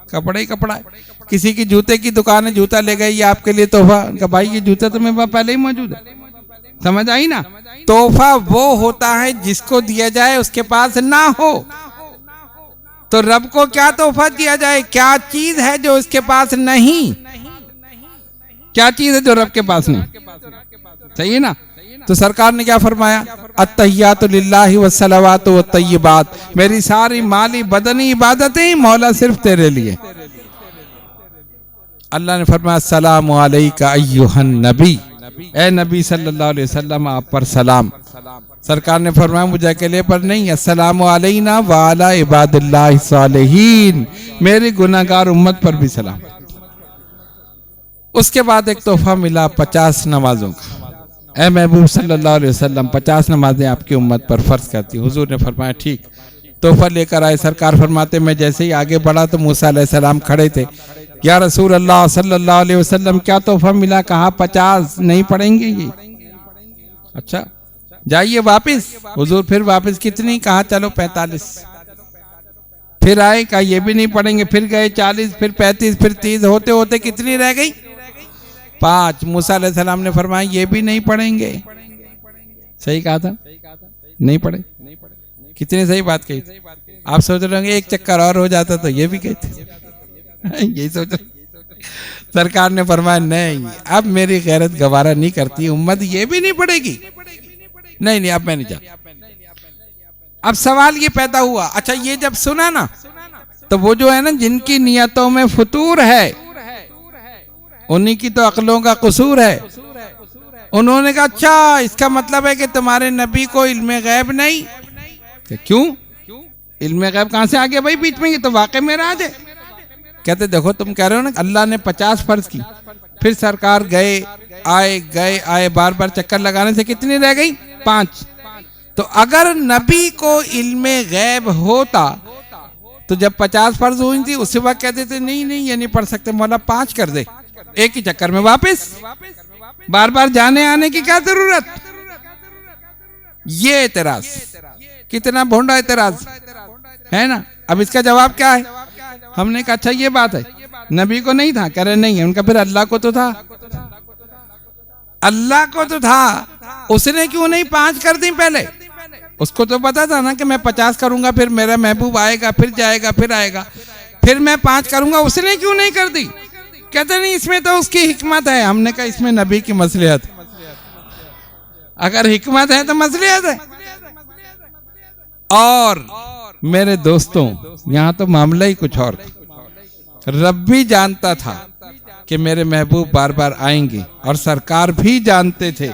کپڑا ہی کپڑا ہے۔ کسی کی جوتے کی دکان ہے، جوتا لے گئے یہ آپ کے لیے تحفہ، ان کا بھائی یہ جوتا تو میرے پاس پہلے ہی موجود ہے، سمجھ آئی نا؟ تحفہ وہ ہوتا ہے جس کو دیا جائے اس کے پاس نہ ہو۔ تو رب کو کیا تحفہ دیا جائے؟ کیا چیز ہے جو اس کے پاس نہیں؟ کیا چیز ہے جو رب کے پاس نہیں؟ صحیح ہے نا؟ تو سرکار نے کیا فرمایا؟ التحیات للہ والصلوات والطیبات، میری ساری مالی بدنی عبادتیں مولا صرف تیرے لیے۔ اللہ نے فرمایا السلام علیکہ ایھا النبی، اے نبی صلی اللہ علیہ وسلم آپ پر سلام۔ سرکار نے فرمایا مجھے اکیلے پر نہیں، السلام علینا وعلی عباد اللہ الصالحین، میری گناہگار امت پر بھی سلام۔ اس کے بعد ایک تحفہ ملا 50 نمازوں کا، اے محبوب صلی اللہ علیہ وسلم 50 نمازیں آپ کی امت پر فرض کرتی۔ حضور نے فرمایا ٹھیک، تحفہ لے کر آئے۔ سرکار فرماتے میں جیسے ہی آگے بڑھا تو موسیٰ علیہ السلام کھڑے تھے، یا رسول اللہ صلی اللہ علیہ وسلم کیا تحفہ ملا؟ کہا 50 نہیں پڑھیں گے یہ؟ اچھا جائیے واپس۔ حضور پھر واپس کتنی؟ کہا چلو 45۔ پھر آئے، کہا یہ بھی نہیں پڑھیں گے، پھر گئے 40، پھر 35، پھر 30، ہوتے ہوتے کتنی رہ گئی؟ 5۔ موسیٰ علیہ السلام نے فرمایا یہ بھی نہیں پڑھیں گے۔ صحیح کہا تھا؟ نہیں پڑھے؟ کتنی صحیح بات کہی تھی؟ آپ سوچ رہے ہوں گے ایک چکر اور ہو جاتا تو یہ بھی کہتے، یہی سوچ رہے۔ سرکار نے فرمایا نہیں، اب میری غیرت گوارا نہیں کرتی، امت یہ بھی نہیں پڑھے گی، نہیں اب میں نہیں جاتا۔ اب سوال یہ پیدا ہوا، اچھا یہ جب سنا نا تو وہ جو ہے نا جن کی نیتوں میں فطور ہے انہی کی تو عقلوں کا قصور ہے، انہوں نے کہا اچھا اس کا مطلب ہے کہ تمہارے نبی کو علم غیب نہیں؟ کہ کیوں؟ علم غیب کہاں سے آگیا بھائی بیچ میں، یہ تو واقع میرا آج ہے۔ کہتے دیکھو تم کہہ رہے ہو نا اللہ نے 50 فرض کی، پھر سرکار گئے آئے بار بار چکر لگانے سے کتنی رہ گئی؟ 5۔ تو اگر نبی کو علم غیب ہوتا تو جب 50 فرض ہوئی تھی اسی وقت کہتے تھے نہیں یہ نہیں پڑھ سکتے، مولا 5 کر دے، ایک ہی چکر میں واپس، بار بار جانے آنے کی کیا ضرورت؟ یہ اعتراض کتنا بھونڈا اعتراض ہے نا۔ اب اس کا جواب کیا ہے؟ ہم نے کہا اچھا یہ بات ہے، نبی کو نہیں تھا؟ کہہ رہے نہیں ہے، ان کا پھر اللہ کو تو تھا، اللہ کو تو تھا، اس نے کیوں نہیں 5 کر دی پہلے؟ اس کو تو پتا تھا نا کہ میں 50 کروں گا، پھر میرا محبوب آئے گا، پھر جائے گا، پھر آئے گا، پھر میں 5 کروں گا، اس نے کیوں نہیں کر دی؟ کہتے نہیں اس میں تو اس کی حکمت ہے۔ ہم نے کہا اس میں نبی کی مصلحت، اگر حکمت ہے تو مصلحت ہے۔ اور میرے دوستوں یہاں تو معاملہ ہی کچھ اور تھا، رب بھی جانتا تھا کہ میرے محبوب بار بار آئیں گے اور سرکار بھی جانتے تھے،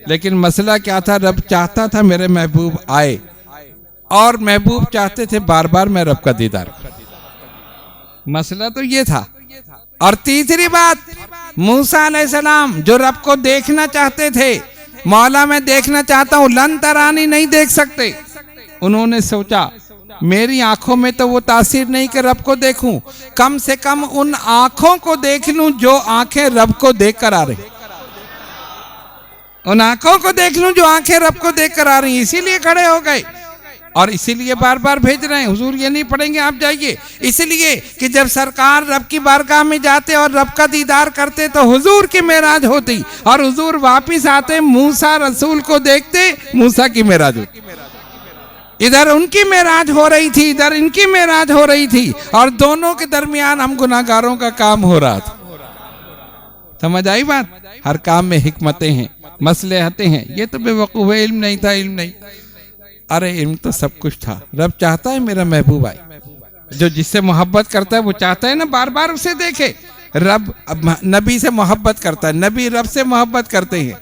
لیکن مسئلہ کیا تھا؟ رب چاہتا تھا میرے محبوب آئے اور محبوب چاہتے تھے بار بار میں رب کا دیدار کروں، مسئلہ تو یہ تھا۔ اور تیسری بات، موسیٰ علیہ السلام جو رب کو دیکھنا چاہتے تھے، مولا میں دیکھنا چاہتا ہوں، لن ترانی نہیں دیکھ سکتے، انہوں نے سوچا میری آنکھوں میں تو وہ تاثیر نہیں کہ رب کو دیکھوں، کم سے کم ان آنکھوں کو دیکھ لوں جو آنکھیں رب کو دیکھ کر آ رہی، ان آنکھوں کو دیکھ لوں جو آنکھیں رب کو دیکھ کر آ رہی، اسی لیے کھڑے ہو گئے۔ اور اسی لیے بار بار بھیج رہے ہیں، حضور یہ نہیں پڑھیں گے آپ جائیے، اس لیے کہ جب سرکار رب کی بارگاہ میں جاتے اور رب کا دیدار کرتے تو حضور کی معراج ہوتی، اور حضور واپس آتے موسیٰ رسول کو دیکھتے، موسیٰ کی معراج ہوتی۔ ادھر ان کی معراج ہو رہی تھی، ادھر ان کی معراج ہو رہی تھی، اور دونوں کے درمیان ہم گناہگاروں کا کام ہو رہا تھا۔ سمجھ آئی بات؟ ہر کام میں حکمتیں ہیں، مصلحتیں ہیں۔ یہ تو بے وقوف ہے، علم نہیں تھا، علم نہیں۔ ارے علم تو سب کچھ تھا۔ رب چاہتا ہے میرا محبوب آئے، جو جس سے محبت کرتا ہے وہ چاہتا ہے نا بار بار اسے دیکھے۔ رب نبی سے محبت کرتا ہے، نبی رب سے محبت کرتے ہیں،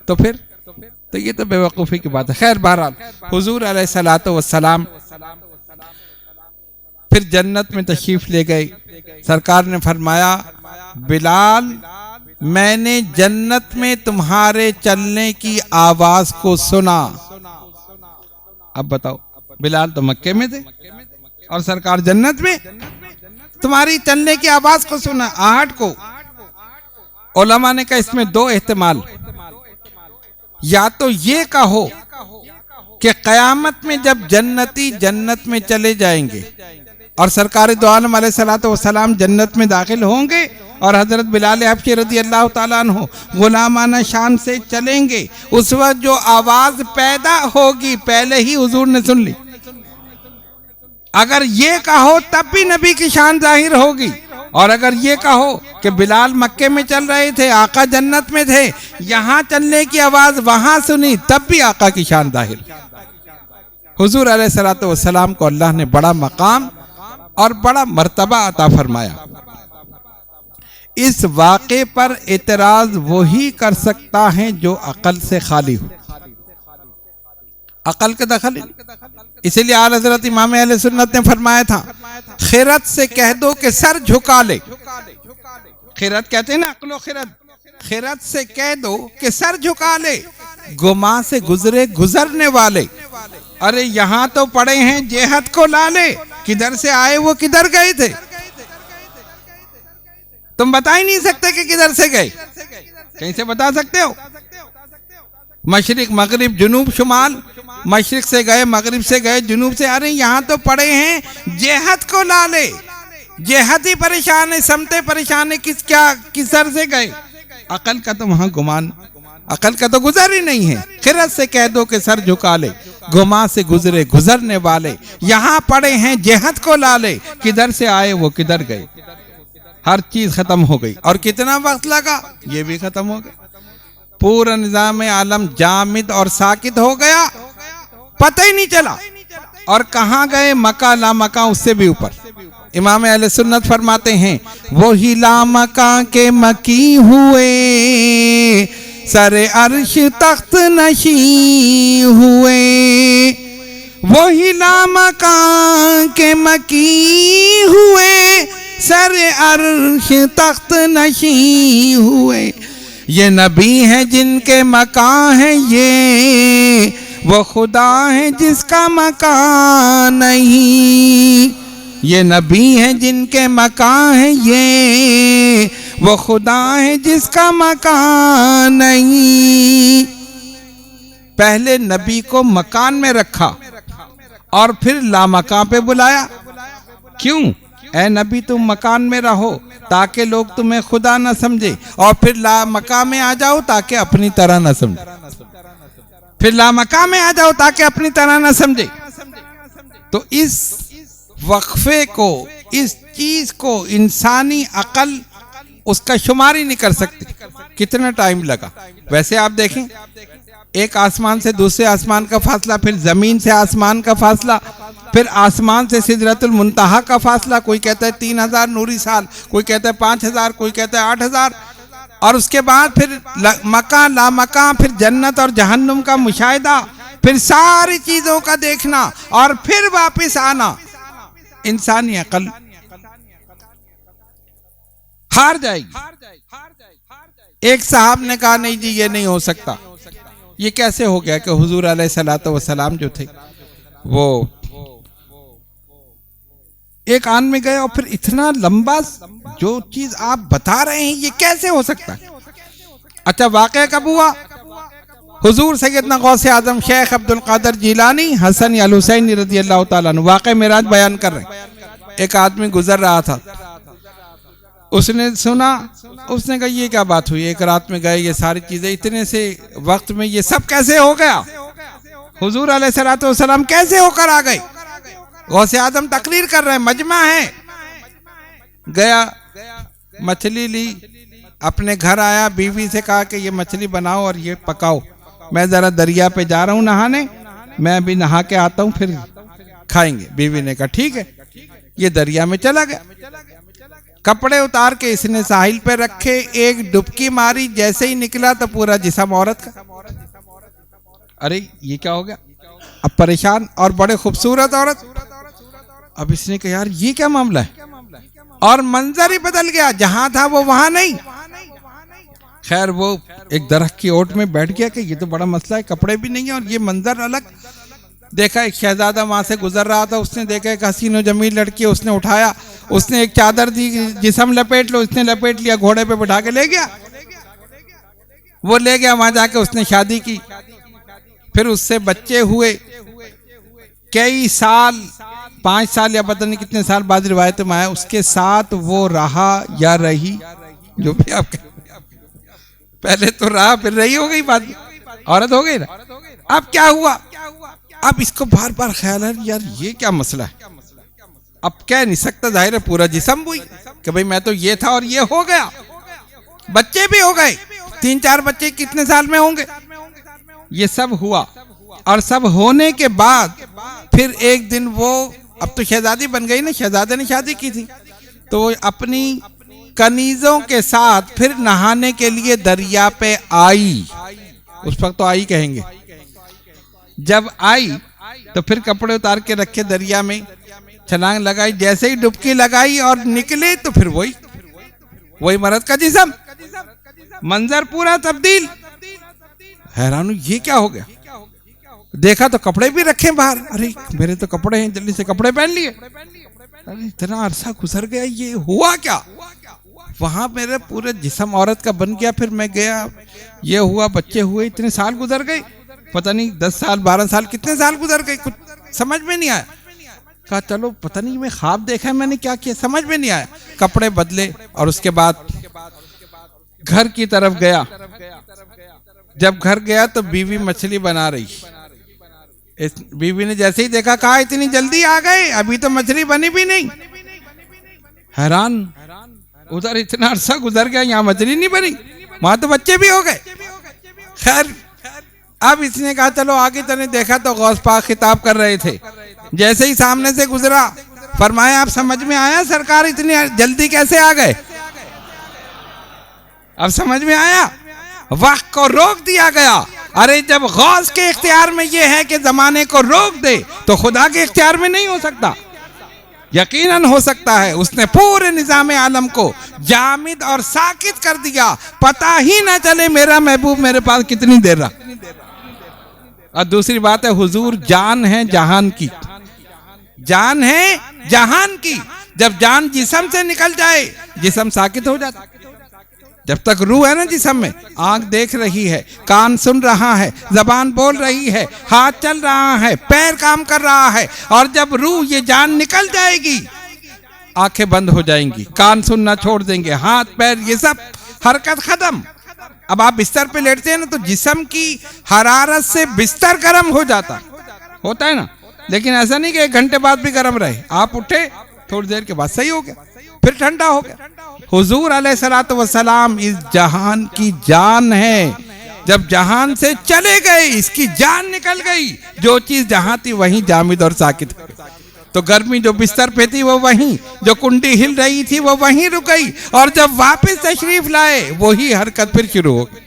تو پھر تو یہ تو بے وقوفی کی بات ہے۔ خیر بہرحال حضور علیہ الصلوۃ والسلام پھر جنت میں تشریف لے گئے۔ سرکار نے فرمایا بلال میں نے جنت میں تمہارے چلنے کی آواز کو سنا۔ اب بتاؤ، بلال تو مکے میں تھے اور سرکار جنت میں، تمہاری چلنے کی آواز کو سنا، آہٹ کو۔ علماء نے کہا اس میں دو احتمال، یا تو یہ کہو کہ قیامت میں جب جنتی جنت میں چلے جائیں گے اور سرکار دو عالم علیہ الصلوۃ والسلام جنت میں داخل ہوں گے اور حضرت بلال حبشی رضی اللہ تعالیٰ عنہ غلامانہ شان سے چلیں گے، اس وقت جو آواز پیدا ہوگی پہلے ہی حضور نے سن لی۔ اگر یہ کہو تب بھی نبی کی شان ظاہر ہوگی، اور اگر یہ کہو کہ بلال مکے میں چل رہے تھے، آقا جنت میں تھے، یہاں چلنے کی آواز وہاں سنی، تب بھی آقا کی شان ظاہر۔ حضور علیہ الصلوۃ والسلام کو اللہ نے بڑا مقام اور بڑا مرتبہ عطا فرمایا۔ اس واقعے پر اعتراض وہی کر سکتا ہے جو عقل سے خالی ہو، عقل کا دخل اسی لیے اعلیٰ حضرت امام اہل سنت نے فرمایا تھا خرد سے کہہ دو کہ سر جھکا لے۔ خرد کہتے ہیں نا، عقل و خرد۔ خرد سے کہہ دو کہ سر جھکا لے، گما سے گزرے گزرنے والے۔ ارے یہاں تو پڑے ہیں جہت کو لالے، کدھر سے آئے وہ کدھر گئے تھے؟ تم بتا ہی نہیں سکتے کہ کدھر سے گئے، کہیں سے بتا سکتے ہو؟ مشرق مغرب جنوب شمال، مشرق سے گئے مغرب سے گئے جنوب سے، ارے یہاں تو پڑے ہیں جہت کو لالے، جہت ہی پریشان ہے، سمتے پریشان ہے، کس سر سے گئے؟ عقل کا تو وہاں گمان، عقل کا تو گزر ہی نہیں ہے۔ خرد سے کہہ دو کہ سر جھکا لے، گما سے گزرے گزرنے والے، یہاں پڑے ہیں جہت کو لالے، کدھر سے آئے وہ کدھر گئے؟ ہر چیز ختم ہو گئی، اور کتنا وقت لگا یہ بھی ختم ہو گیا۔ پورا نظام عالم جامد اور ساکت ہو گیا، پتہ ہی نہیں چلا، اور کہاں گئے؟ مکہ لا مکہ، اس سے بھی اوپر۔ امام اہل سنت فرماتے ہیں وہی لا مکہ کے مکی ہوئے، سر عرش تخت نشین ہوئے۔ وہی لا مکہ کے مکی ہوئے، سر عرش تخت نشین ہوئے۔ یہ نبی ہیں جن کے مکان ہے یہ، وہ خدا ہے جس کا مکان نہیں۔ یہ نبی ہیں جن کے مکان ہے یہ، وہ خدا ہے جس کا مکان نہیں۔ پہلے نبی کو مکان میں رکھا اور پھر لامکان پہ بلایا۔ کیوں؟ اے نبی تم مکان میں رہو تاکہ لوگ تمہیں خدا نہ سمجھے، اور پھر لامکان میں آ جاؤ تاکہ اپنی طرح نہ سمجھے، پھر لامکان میں آ جاؤ تاکہ اپنی طرح نہ سمجھے۔ تو اس وقفے کو، اس چیز کو انسانی عقل اس کا شمار ہی نہیں کر سکتی کتنا ٹائم لگا۔ ویسے آپ دیکھیں، ایک آسمان سے دوسرے آسمان کا فاصلہ، پھر زمین سے آسمان کا فاصلہ، پھر آسمان سے سدرۃ المنتہا کا فاصلہ، کوئی کہتا ہے 3000 نوری سال، کوئی کہتا ہے 5000، کوئی کہتا ہے 8000، اور اس کے بعد پھر مکہ لا مکہ، پھر جنت اور جہنم کا مشاہدہ، پھر ساری چیزوں کا دیکھنا، اور پھر واپس آنا۔ انسانی عقل ہار جائے گی۔ ایک صاحب نے کہا نہیں جی یہ نہیں ہو سکتا، یہ کیسے ہو گیا کہ حضور علیہ الصلوۃ والسلام جو تھے وہ ایک آن میں گئے، اور پھر اتنا لمبا جو چیز آپ بتا رہے ہیں یہ کیسے ہو سکتا ہے؟ اچھا واقعہ کب ہوا؟ حضور سیدنا غوث اعظم شیخ عبد القادر جیلانی حسن الحسینی رضی اللہ تعالیٰ عنہ واقع معراج بیان کر رہے ہیں۔ ایک آدمی گزر رہا تھا، اس نے سنا، اس نے کہا یہ کیا بات ہوئی، ایک رات میں گئے یہ ساری چیزیں، اتنے سے وقت میں یہ سب کیسے ہو گیا؟ حضور علیہ الصلوۃ والسلام کیسے ہو کر آ گئے؟ غوث اعظم تقریر کر رہے ہیں، مجمع ہے۔ گیا، مچھلی لی، اپنے گھر آیا، بیوی سے کہا کہ یہ مچھلی بناؤ اور یہ پکاؤ، میں ذرا دریا پہ جا رہا ہوں نہانے، میں ابھی نہا کے آتا ہوں پھر کھائیں گے۔ بیوی نے کہا ٹھیک ہے، یہ دریا میں چلا گیا، کپڑے اتار کے اس نے ساحل پہ رکھے، ایک ڈبکی ماری، جیسے ہی نکلا تو پورا جسم عورت کا۔ ارے یہ کیا ہو گیا؟ اب پریشان، اور بڑے خوبصورت عورت۔ اب اس نے کہا یار یہ کیا معاملہ ہے، اور منظر ہی بدل گیا، جہاں تھا وہ وہاں نہیں۔ خیر وہ ایک درخت کی اوٹ میں بیٹھ گیا کہ یہ تو بڑا مسئلہ ہے، کپڑے بھی نہیں ہیں اور یہ منظر الگ۔ دیکھا ایک شہزادہ وہاں سے گزر رہا تھا، اس نے دیکھا ایک حسین و جمیل لڑکی ہے، اس نے اٹھایا، اس نے ایک چادر دی، جسم لپیٹ لو، اس نے لپیٹ لیا، گھوڑے پہ بٹھا کے لے گیا۔ وہ لے گیا، وہاں جا کے اس نے شادی کی، پھر اس سے بچے ہوئے، کئی سال، 5 سال یا پتہ نہیں کتنے سال بعد روایت میں آیا، اس کے ساتھ وہ رہا یا رہی، جو بھی آپ کہیں، پہلے تو رہا پھر رہی ہو گئی، بعد عورت ہو گئی نا۔ اب کیا ہوا؟ اب اس کو بار بار خیال ہے یار یہ کیا مسئلہ ہے، اب کہہ نہیں سکتا، ظاہر ہے پورا جسم ہوئی کہ بھئی میں تو یہ تھا اور یہ ہو گیا۔ بچے بھی ہو گئے، 3-4 بچے کتنے سال میں ہوں گے، یہ سب ہوا، اور سب ہونے کے بعد پھر ایک دن وہ، اب تو شہزادی بن گئی نا، شہزادے نے شادی کی تھی، تو وہ اپنی کنیزوں کے ساتھ پھر نہانے کے لیے دریا پہ آئی، اس وقت تو آئی کہیں گے۔ جب آئی تو پھر کپڑے اتار کے رکھے دریا میں، چھلانگ لگائی، جیسے ہی ڈبکی لگائی اور نکلے تو پھر وہی مرد کا جسم، منظر پورا تبدیل۔ حیران ہوں یہ کیا ہو گیا، دیکھا تو کپڑے بھی رکھے باہر، ارے میرے تو کپڑے ہیں، جلدی سے کپڑے پہن لیے، ارے اتنا عرصہ گزر گیا، یہ ہوا کیا؟ وہاں میرے پورے جسم عورت کا بن گیا، پھر میں گیا، یہ ہوا، بچے ہوئے، اتنے سال گزر گئے، پتہ نہیں 10 سال 12 سال کتنے سال گزر گئے، کچھ سمجھ میں نہیں آیا۔ کہا چلو پتہ نہیں میں خواب دیکھا ہے، میں نے کیا کیا، سمجھ میں نہیں آیا۔ کپڑے بدلے اور اس کے بعد گھر کی طرف گیا۔ جب گھر گیا تو بیوی مچھلی بنا رہی، بیوی نے جیسے ہی دیکھا کہا اتنی جلدی آ گئے، ابھی تو مچھلی بنی بھی نہیں۔ حیران، ادھر اتنا عرصہ گزر گیا، یہاں مچھلی نہیں بنی، وہاں تو بچے بھی ہو گئے۔ خیر اب اس نے کہا چلو آگے چلیں، دیکھا تو غوث پاک خطاب کر رہے تھے، جیسے ہی سامنے سے گزرا فرمایا آپ سمجھ میں آیا سرکار اتنی جلدی کیسے آ گئے؟ اب سمجھ میں آیا، وقت کو روک دیا گیا۔ ارے جب غوث کے اختیار میں یہ ہے کہ زمانے کو روک دے تو خدا کے اختیار میں نہیں ہو سکتا، یقیناً ہو سکتا ہے۔ اس نے پورے نظام عالم کو جامد اور ساکت کر دیا، پتہ ہی نہ چلے میرا محبوب میرے پاس کتنی دیر رہا۔ اور دوسری بات ہے حضور جان ہے جہان کی، جان ہے جہان کی، جب جان جسم سے نکل جائے جسم ساکت ہو جاتا۔ جب تک روح ہے نا جسم میں، آنکھ دیکھ رہی ہے، کان سن رہا ہے، زبان بول رہی ہے، ہاتھ چل رہا ہے، پیر کام کر رہا ہے، اور جب روح یہ جان نکل جائے گی آنکھیں بند ہو جائیں گی، کان سننا چھوڑ دیں گے، ہاتھ پیر یہ سب حرکت ختم۔ اب آپ بستر پہ لیٹتے ہیں نا تو جسم کی حرارت سے بستر گرم ہو جاتا ہوتا ہے نا، لیکن ایسا نہیں کہ 1 گھنٹے بعد بھی گرم رہے، آپ اٹھے تھوڑی دیر کے بعد صحیح ہو گیا، پھر ٹھنڈا ہو گیا۔ حضور علیہ الصلوۃ والسلام اس جہان کی جان ہے، جب جہان سے چلے گئے اس کی جان نکل گئی، جو چیز جہاں تھی وہیں جامد اور ساکت ہے۔ تو گرمی جو بستر پہ تھی وہ وہیں، جو کنڈی ہل رہی تھی وہ وہیں رک گئی، اور جب واپس تشریف لائے وہی حرکت پھر شروع ہو گئی۔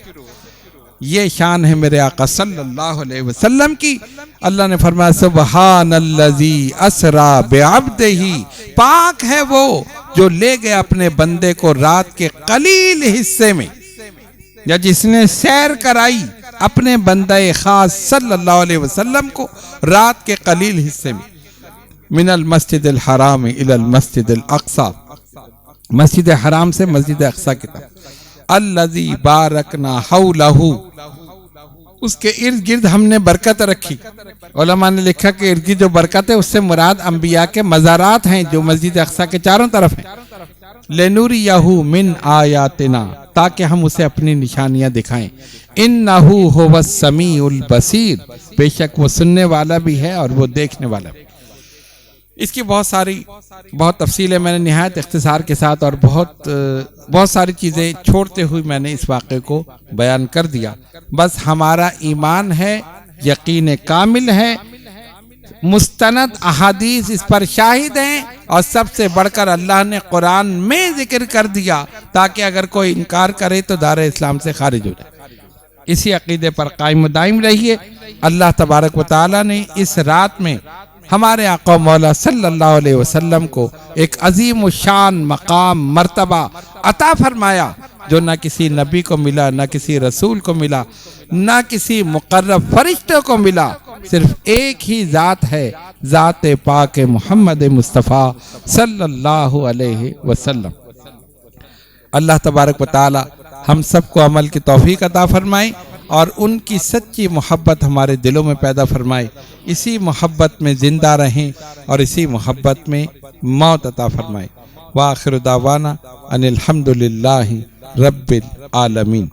یہ شان ہے میرے آقا صلی اللہ علیہ وسلم کی۔ اللہ نے فرمایا سبحان الذی اسرا بعبدہ، پاک ہے وہ جو لے گیا اپنے بندے کو رات کے قلیل حصے میں، یا جس نے سیر کرائی اپنے بندہ خاص صلی اللہ علیہ وسلم کو رات کے قلیل حصے میں، من المسجد الحرام الى المسجد الاقصی، مسجد حرام سے مسجد اقصی کی طرف، الذی بارکنا حولہ، اس کے ارد گرد ہم نے برکت رکھی۔ علماء نے لکھا کہ ارد گرد جو برکت ہے اس سے مراد انبیاء کے مزارات ہیں جو مسجد اقصیٰ کے چاروں طرف ہیں۔ لِنُرِيَهُ مِنْ آیاتنا، تاکہ ہم اسے اپنی نشانیاں دکھائیں۔ إِنَّهُ هُوَ السَّمِيعُ الْبَصِيرُ، بے شک وہ سننے والا بھی ہے اور وہ دیکھنے والا بھی۔ اس کی بہت تفصیل ہے، میں نے نہایت اختصار کے ساتھ اور بہت ساری چیزیں چھوڑتے ہوئے میں نے اس واقعے کو بیان کر دیا۔ بس ہمارا ایمان ہے، یقین کامل ہے، مستند احادیث اس پر شاہد ہیں، اور سب سے بڑھ کر اللہ نے قرآن میں ذکر کر دیا تاکہ اگر کوئی انکار کرے تو دار اسلام سے خارج ہو جائے۔ اسی عقیدے پر قائم و دائم رہیے۔ اللہ تبارک و تعالی نے اس رات میں ہمارے آقا مولا صلی اللہ علیہ وسلم کو ایک عظیم الشان مقام مرتبہ عطا فرمایا جو نہ کسی نبی کو ملا، نہ کسی رسول کو ملا، نہ کسی مقرب فرشتے کو ملا۔ صرف ایک ہی ذات ہے، ذات پاک محمد مصطفیٰ صلی اللہ علیہ وسلم۔ اللہ تبارک و تعالی ہم سب کو عمل کی توفیق عطا فرمائے اور ان کی سچی محبت ہمارے دلوں میں پیدا فرمائے، اسی محبت میں زندہ رہیں اور اسی محبت میں موت عطا فرمائے۔ وآخر دعوانا ان الحمد للہ رب العالمین۔